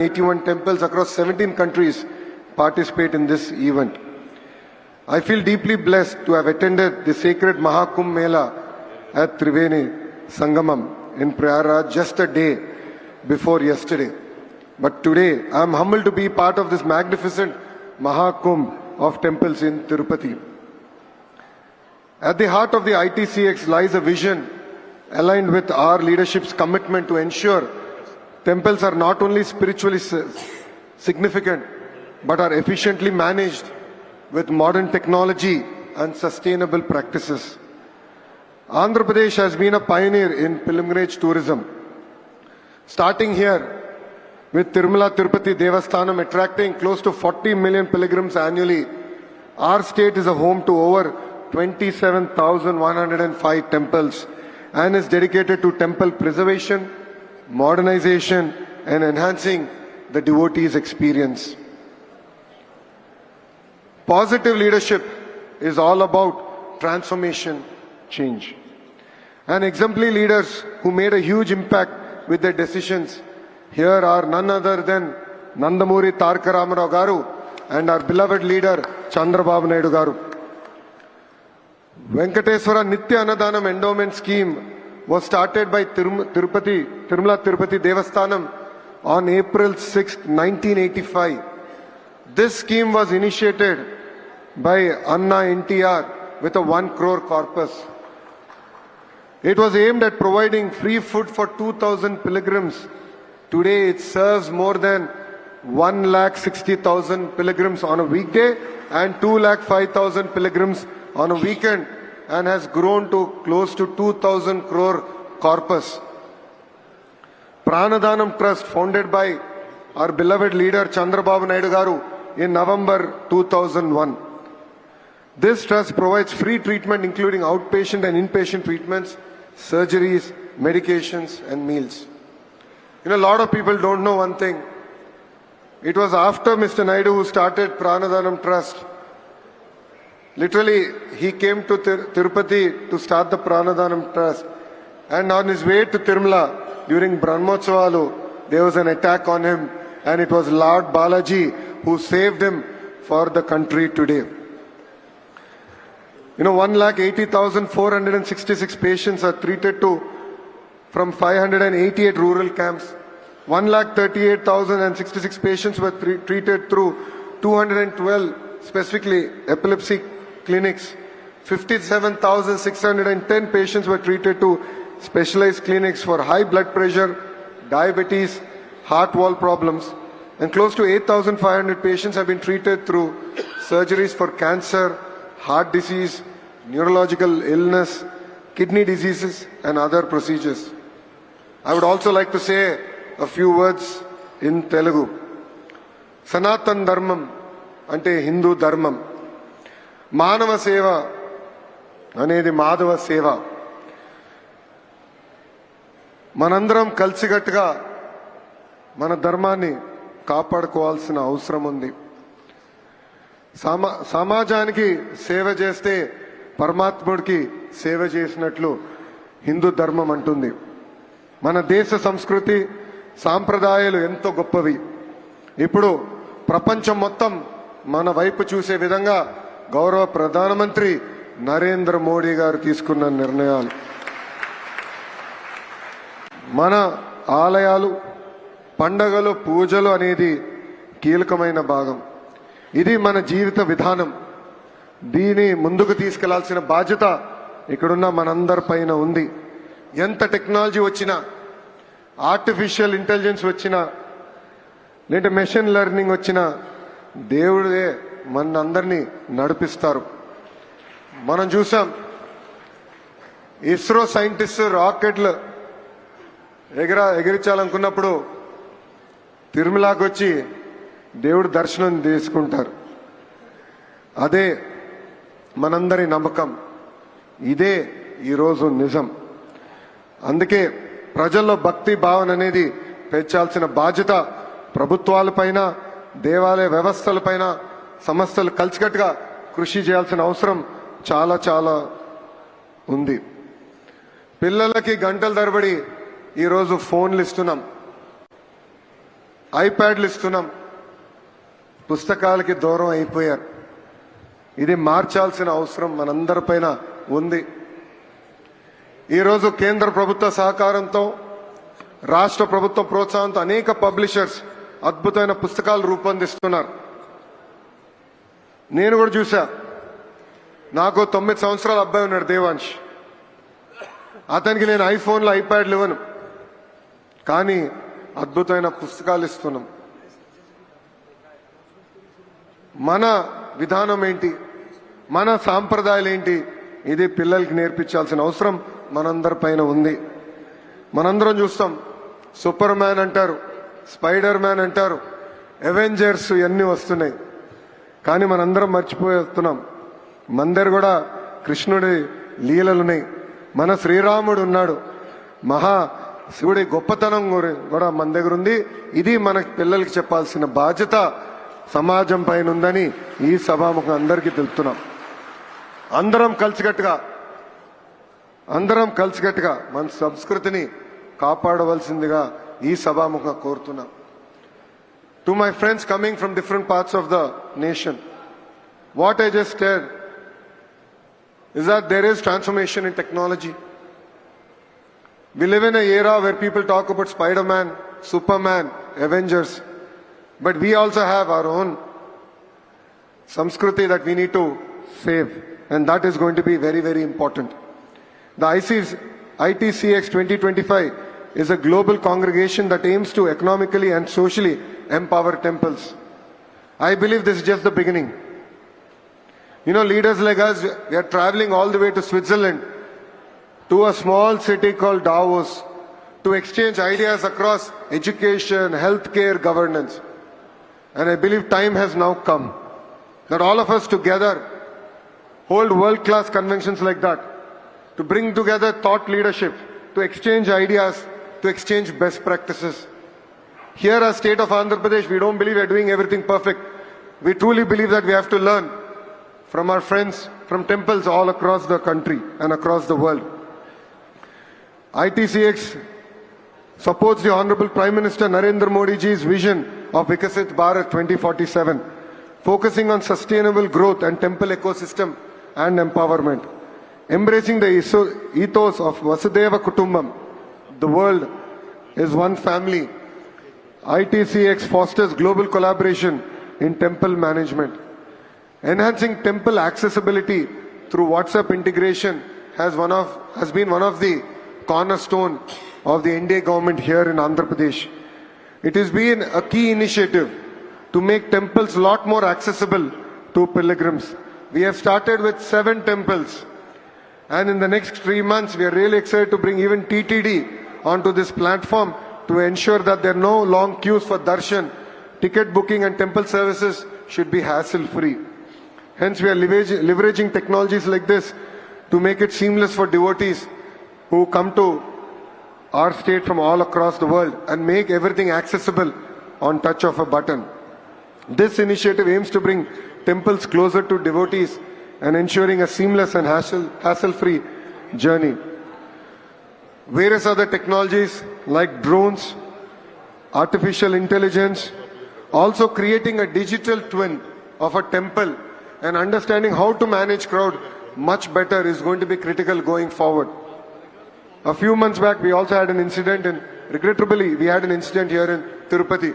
81 temples across 17 countries participate in this event. I feel deeply blessed to have attended the sacred Mahakumbh Mela at Triveni Sangamam in Prayaraj just a day before yesterday. But today, I am humbled to be part of this magnificent Mahakumbh of temples in Tirupati. At the heart of the ITCX lies a vision aligned with our leadership's commitment to ensure temples are not only spiritually significant, but are efficiently managed with modern technology and sustainable practices. Andhra Pradesh has been a pioneer in pilgrimage tourism. Starting here with Tirumala Tirupati Devasthanam attracting close to 40 million pilgrims annually, our state is a home to over 27,105 temples and is dedicated to temple preservation, modernization and enhancing the devotees' experience. Positive leadership is all about transformation, change. And exemplary leaders who made a huge impact with their decisions here are none other than Nandamuri Taraka Ramarao Garu and our beloved leader Chandrababu Naidu Garu. Venkateswara Nitya Annadanam Endowment Scheme was started by Tirumala Tirupati Devasthanam on April 6, 1985. This scheme was initiated by Anna NTR with a 1 crore corpus. It was aimed at providing free food for 2,000 pilgrims. Today it serves more than 1,60,000 pilgrims on a weekday and 2,05,000 pilgrims on a weekend, and has grown to close to 2,000 crore corpus. Pranadhanam Trust, founded by our beloved leader Chandrababu Naidu Garu in November 2001. This trust provides free treatment including outpatient and inpatient treatments, surgeries, medications and meals. A lot of people don't know one thing. It was after Mr. Naidu who started Pranadhanam Trust. Literally, he came to Tirupati to start the Pranadhanam Trust. And on his way to Tirumala, during Brahmotsawalu, there was an attack on him. And it was Lord Balaji who saved him for the country today. 1,80,466 patients are treated from 588 rural camps. 1,38,066 patients were treated through 212 specifically epilepsy clinics. 57,610 patients were treated to specialized clinics for high blood pressure, diabetes, heart wall problems, and close to 8,500 patients have been treated through surgeries for cancer, heart disease, neurological illness, kidney diseases, and other procedures. I would also like to say a few words in Telugu. Sanatan Dharmam ante Hindu Dharmam. Manava Seva anedi Madhava Seva. Manandram kalsigatuga మన ధర్మాన్ని కాపాడుకోవాల్సిన అవసరం ఉంది. సమాజానికి సేవ చేస్తే పరమాత్ముడికి సేవ చేసినట్లు హిందూ ధర్మం అంటుంది. మన దేశ సంస్కృతి సాంప్రదాయాలు ఎంతో గొప్పవి. ఇప్పుడు ప్రపంచం మొత్తం మన వైపు చూసే విధంగా గౌరవ ప్రధానమంత్రి నరేంద్ర మోడీ గారు తీసుకున్న నిర్ణయాలు. మన ఆలయాలు, పండగలు, పూజలు అనేది కీలకమైన భాగం. ఇది మన జీవిత విధానం. దీని ముందుకు తీసుకెళ్లాల్సిన బాధ్యత ఇక్కడున్న మనందరి పైన ఉంది. ఎంత టెక్నాలజీ వచ్చినా, ఆర్టిఫిషియల్ ఇంటెలిజెన్స్ వచ్చినా, లేదంటే మెషిన్ లెర్నింగ్ వచ్చినా, దేవుడే మనందరినీ నడిపిస్తారు. మనం చూసాం, ఇస్రో సైంటిస్ట్ రాకెట్లు ఎగిరించాలనుకున్నప్పుడు తిరుమలకి వచ్చి దేవుడు దర్శనం తీసుకుంటారు. అదే మనందరి నమ్మకం. ఇదే ఈరోజు నిజం. అందుకే ప్రజల్లో భక్తి భావన అనేది పెంచాల్సిన బాధ్యత ప్రభుత్వాలపైన, దేవాలయ వ్యవస్థలపైన, సంస్థలు కలిసికట్టుగా కృషి చేయాల్సిన అవసరం చాలా చాలా ఉంది. పిల్లలకి గంటల తరబడి ఈరోజు ఫోన్లు ఇస్తున్నాం. ఐప్యాడ్లు ఇస్తున్నాం, పుస్తకాలకి దూరం అయిపోయారు. ఇది మార్చాల్సిన అవసరం మనందరిపైన ఉంది. ఈరోజు కేంద్ర ప్రభుత్వ సహకారంతో, రాష్ట్ర ప్రభుత్వ ప్రోత్సాహంతో అనేక పబ్లిషర్స్ అద్భుతమైన పుస్తకాలు రూపొందిస్తున్నారు. నేను కూడా చూసా. నాకు 9 సంవత్సరాల అబ్బాయి ఉన్నాడు, దేవాంశ్. అతనికి నేను ఐఫోన్లో ఐప్యాడ్లు ఇవ్వను, కానీ అద్భుతమైన పుస్తకాలు ఇస్తున్నాం. మన విధానం ఏంటి, మన సాంప్రదాయాలు ఏంటి, ఇది పిల్లలకి నేర్పించాల్సిన అవసరం మనందరిపైన ఉంది. మనందరం చూస్తాం, సూపర్ మ్యాన్ అంటారు, స్పైడర్ మ్యాన్ అంటారు, అవెంజర్స్ ఇవన్నీ వస్తున్నాయి. కానీ మనందరం మర్చిపోతున్నాం, మన దగ్గర కూడా కృష్ణుడి లీలలున్నాయి. మన శ్రీరాముడు ఉన్నాడు, మహా శివుడి గొప్పతనం కూడా మన దగ్గర ఉంది. ఇది మన పిల్లలకి చెప్పాల్సిన బాధ్యత సమాజం పైన ఉందని ఈ సభాముఖం అందరికీ తెలుపుతున్నాం. అందరం కలిసికట్టుగా మన సంస్కృతిని కాపాడవలసిందిగా ఈ సభాముఖం కోరుతున్నాం. To my friends coming from different parts of the nation, what I just said is that there is transformation in technology. We live in an era where people talk about Spider-Man, Superman, Avengers, but we also have our own Samskruti that we need to save, and that is going to be very, very important. The ITCX 2025 is a global congregation that aims to economically and socially empower temples. I believe this is just the beginning. You know, leaders like us, we are traveling all the way to Switzerland, to a small city called Davos, to exchange ideas across education, healthcare, governance. And I believe time has now come that all of us together hold world-class conventions like that, to bring together thought leadership, to exchange ideas, to exchange best practices. Here as state of Andhra Pradesh, we don't believe we are doing everything perfect. We truly believe that we have to learn from our friends, from temples all across the country and across the world. ITCX supports the Honorable Prime Minister Narendra Modi ji's vision of Vikasit Bharat 2047, focusing on sustainable growth and temple ecosystem and empowerment. Embracing the ethos of Vasudhaiva Kutumbam, the world is one family, ITCX fosters global collaboration in temple management. Enhancing temple accessibility through WhatsApp integration has been one of the cornerstone of the NDA government here in Andhra Pradesh. It has been a key initiative to make temples a lot more accessible to pilgrims. We have started with 7 temples, and in the next 3 months we are really excited to bring even TTD onto this platform to ensure that there are no long queues for darshan. Ticket booking and temple services should be hassle-free. Hence, we are leveraging technologies like this to make it seamless for devotees who come to our state from all across the world and make everything accessible on touch of a button. This initiative aims to bring temples closer to devotees and ensuring a seamless and hassle-free journey. Various other technologies like drones, artificial intelligence, also creating a digital twin of a temple and understanding how to manage crowd much better is going to be critical going forward. A few months back, we also had an incident, and regrettably, we had an incident here in Tirupati.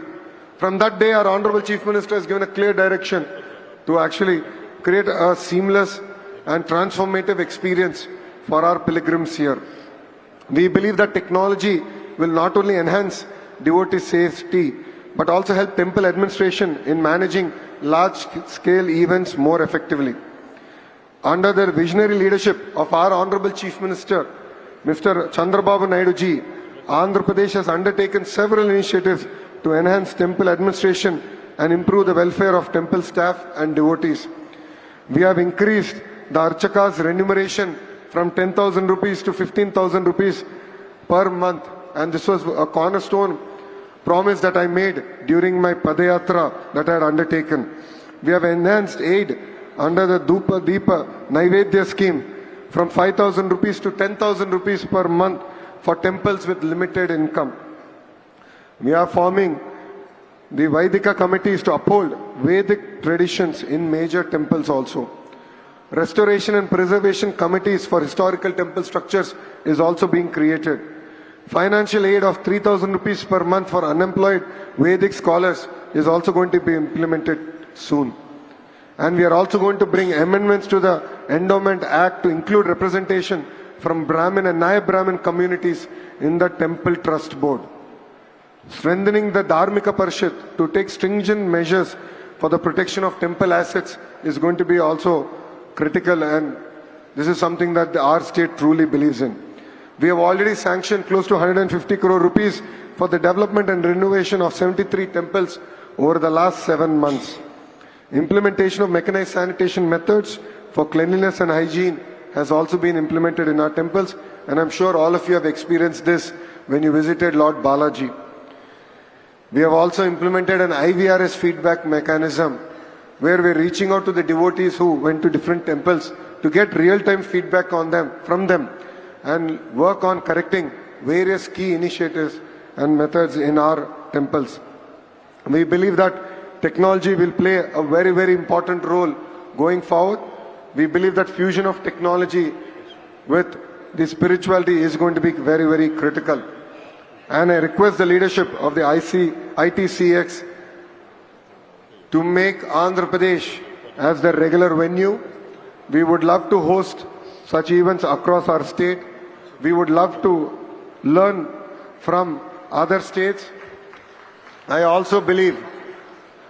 From that day, our Honorable Chief Minister has given a clear direction to actually create a seamless and transformative experience for our pilgrims here. We believe that technology will not only enhance devotee safety, but also help temple administration in managing large-scale events more effectively. Under the visionary leadership of our Honorable Chief Minister, Mr. Chandrababu Naidu ji, Andhra Pradesh has undertaken several initiatives to enhance temple administration and improve the welfare of temple staff and devotees. We have increased the Archaka's remuneration from 10,000 rupees to 15,000 rupees per month, and this was a cornerstone promise that I made during my Padayatra that I had undertaken. We have enhanced aid under the Dhupa Deepa Naivedya scheme from 5,000 rupees to 10,000 rupees per month for temples with limited income. We are forming The Vaidika committee is to uphold Vedic traditions in major temples also. Restoration and preservation committees for historical temple structures is also being created. Financial aid of 3,000 rupees per month for unemployed Vedic scholars is also going to be implemented soon. And we are also going to bring amendments to the Endowment Act to include representation from Brahmin and Nayab Brahmin communities in the Temple Trust Board. Strengthening the Dharmika Parishad to take stringent measures for the protection of temple assets is going to be also critical, and this is something that our state truly believes in. We have already sanctioned close to 150 crore rupees for the development and renovation of 73 temples over the last 7 months. Implementation of mechanized sanitation methods for cleanliness and hygiene has also been implemented in our temples, and I'm sure all of you have experienced this when you visited Lord Balaji. We have also implemented an IVRS feedback mechanism where we're reaching out to the devotees who went to different temples to get real-time feedback on them, from them, and work on correcting various key initiatives and methods in our temples. We believe that technology will play a very, very important role going forward. We believe that fusion of technology with the spirituality is going to be very, very critical. And I request the leadership of the ITCX to make Andhra Pradesh as the regular venue. We would love to host such events across our state. We would love to learn from other states. I also believe,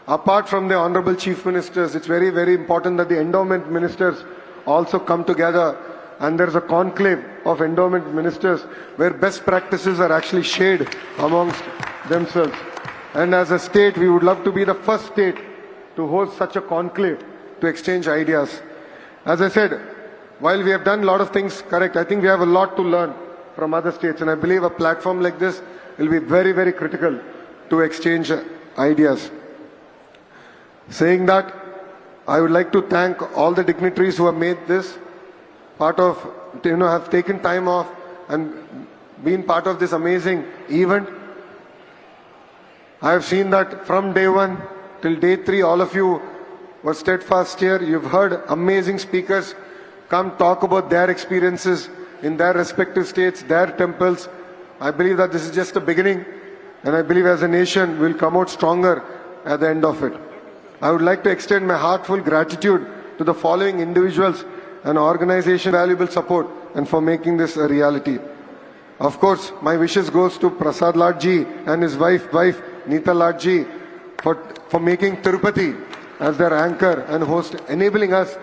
apart from the Honorable Chief Ministers, it's very, very important that the endowment ministers also come together, and there's a conclave of endowment ministers where best practices are actually shared amongst themselves. And as a state, we would love to be the first state to host such a conclave to exchange ideas. As I said, while we have done a lot of things correct, I think we have a lot to learn from other states, and I believe a platform like this will be very, very critical to exchange ideas. Saying that, I would like to thank all the dignitaries who have made this part of, have taken time off and been part of this amazing event. I have seen that from day 1 till day 3, all of you were steadfast here. You've heard amazing speakers come talk about their experiences in their respective states, their temples. I believe that this is just the beginning, and I believe as a nation we'll come out stronger at the end of it. I would like to extend my heartfelt gratitude to the following individuals and organization valuable support and for making this a reality. Of course, my wishes goes to Prasad Ladji and his wife Neeta Ladji for making Tirupati as their anchor and host, enabling us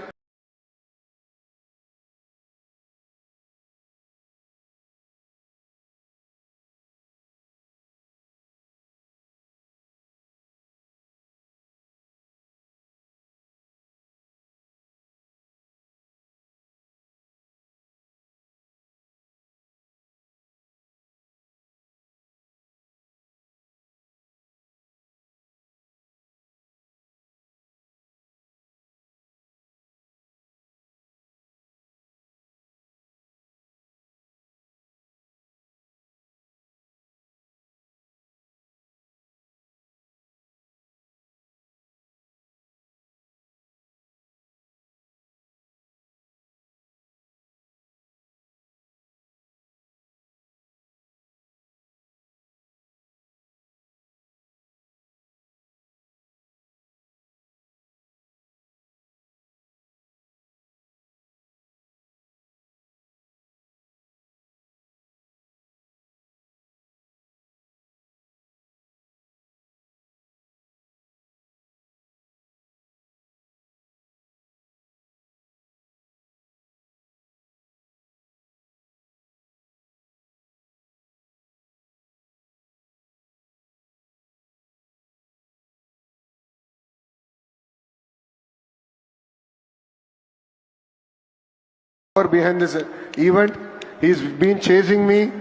behind this event. He's been chasing me,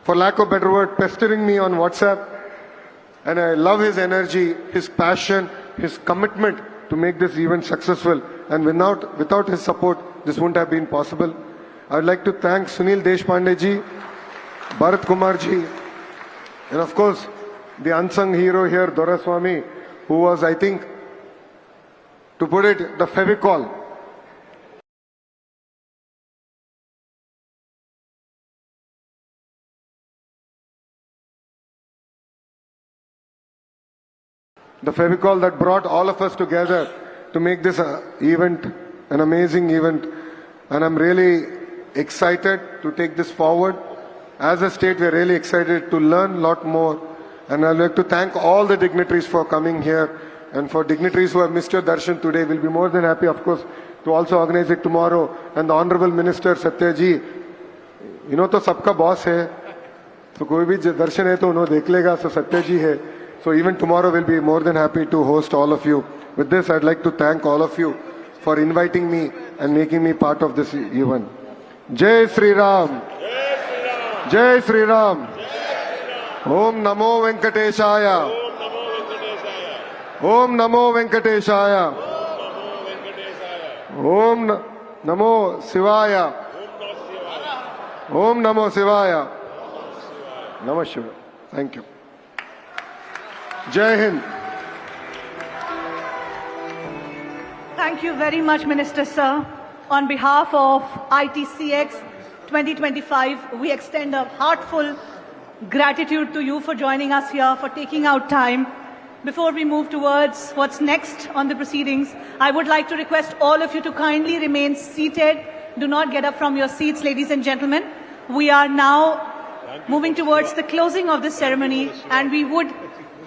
for lack of a better word, pestering me on WhatsApp. And I love his energy, his passion, his commitment to make this event successful. And without his support, this wouldn't have been possible. I would like to thank Sunil Deshpande ji, Bharat Kumar ji, and of course, the unsung hero here, Doraswamy, who was, I think, to put it, the Fevicol. The Fevicol that brought all of us together to make this event an amazing event. And I'm really excited to take this forward. As a state, we're really excited to learn a lot more. And I'd like to thank all the dignitaries for coming here. And for dignitaries who have missed your darshan today, we'll be more than happy, of course, to also organize it tomorrow. And the Honorable Minister Satyaji, you know, to sabka boss hai. So koi bhi darshan hai to unho dekh lega, so Satyaji hai. So even tomorrow we'll be more than happy to host all of you. With this, I'd like to thank all of you for inviting me and making me part of this event. Jai Sri Ram. Jai Sri Ram. Om Namo Venkateshaya. Om Namo Venkateshaya. Om Namo Shivaya. Om Namo Shivaya. Namah Shivaya. Thank you. Jai Hind. Thank you very much, Minister Sir. On behalf of ITCX 2025, we extend a heartfelt gratitude to you for joining us here, for taking out time. Before we move towards what's next on the proceedings, I would like to request all of you to kindly remain seated. Do not get up from your seats, ladies and gentlemen. We are now moving towards the closing of this ceremony, and we would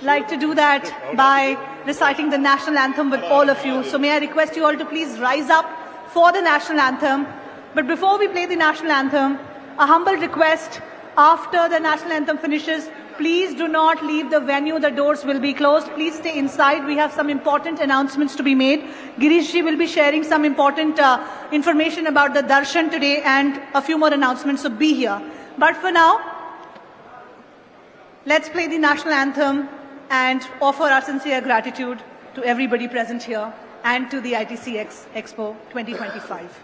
like to do that by reciting the national anthem with all of you. So may I request you all to please rise up for the national anthem. But before we play the national anthem, a humble request: after the national anthem finishes, please do not leave the venue. The doors will be closed. Please stay inside. We have some important announcements to be made. Girishji will be sharing some important information about the darshan today and a few more announcements, so be here. But for now, let's play the national anthem and offer our sincere gratitude to everybody present here and to the ITCX Expo 2025.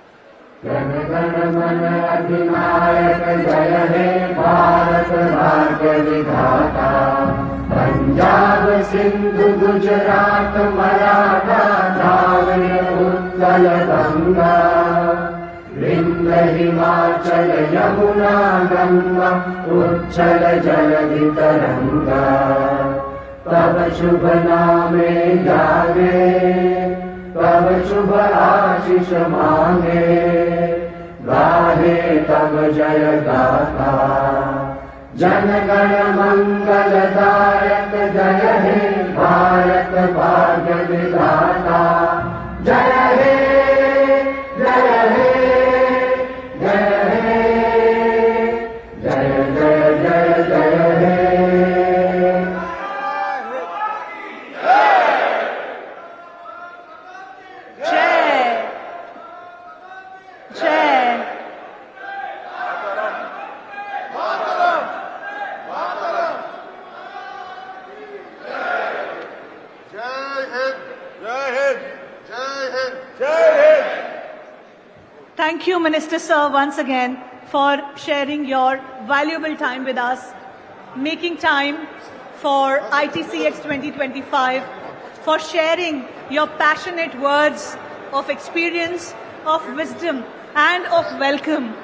Punjab Sindhu Gujarat Maratha Dravida Utkal Ganga Vindhya Himachal Yamuna Ganga उच्छल जलधि तरंगा तब शुभ नामे जागे तब शुभ आशीष मांगे गाहे तब जय गाथा जन गण मंगलदायक जय हे भारत भाग्य विधाता जय हे जय हे जय हे जय जय जय जय हे Thank you, Minister Sir, once again for sharing your valuable time with us, making time for ITCX 2025, for sharing your passionate words of experience, of wisdom and of welcome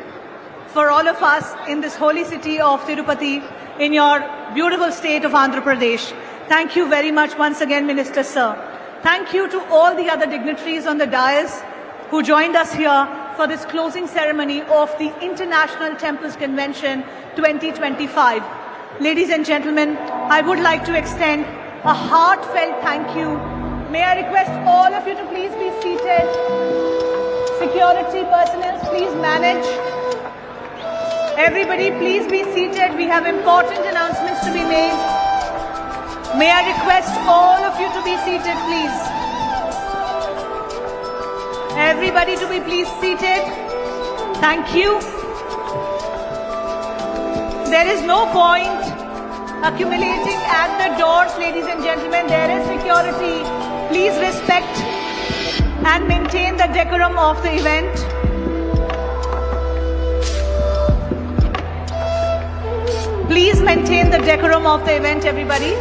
for all of us in this holy city of Tirupati, in your beautiful state of Andhra Pradesh. Thank you very much once again, Minister Sir. Thank you to all the other dignitaries on the dais who joined us here for this closing ceremony of the International Temples Convention 2025. Ladies and gentlemen, I would like to extend a heartfelt thank you. May I request all of you to please be seated. Security personnel, please manage. Everybody, please be seated. We have important announcements to be made. May I request all of you to be seated, please. Everybody to be please seated. Thank you. There is no point accumulating at the doors, ladies and gentlemen. There is security. Please respect and maintain the decorum of the event. Please maintain the decorum of the event, everybody.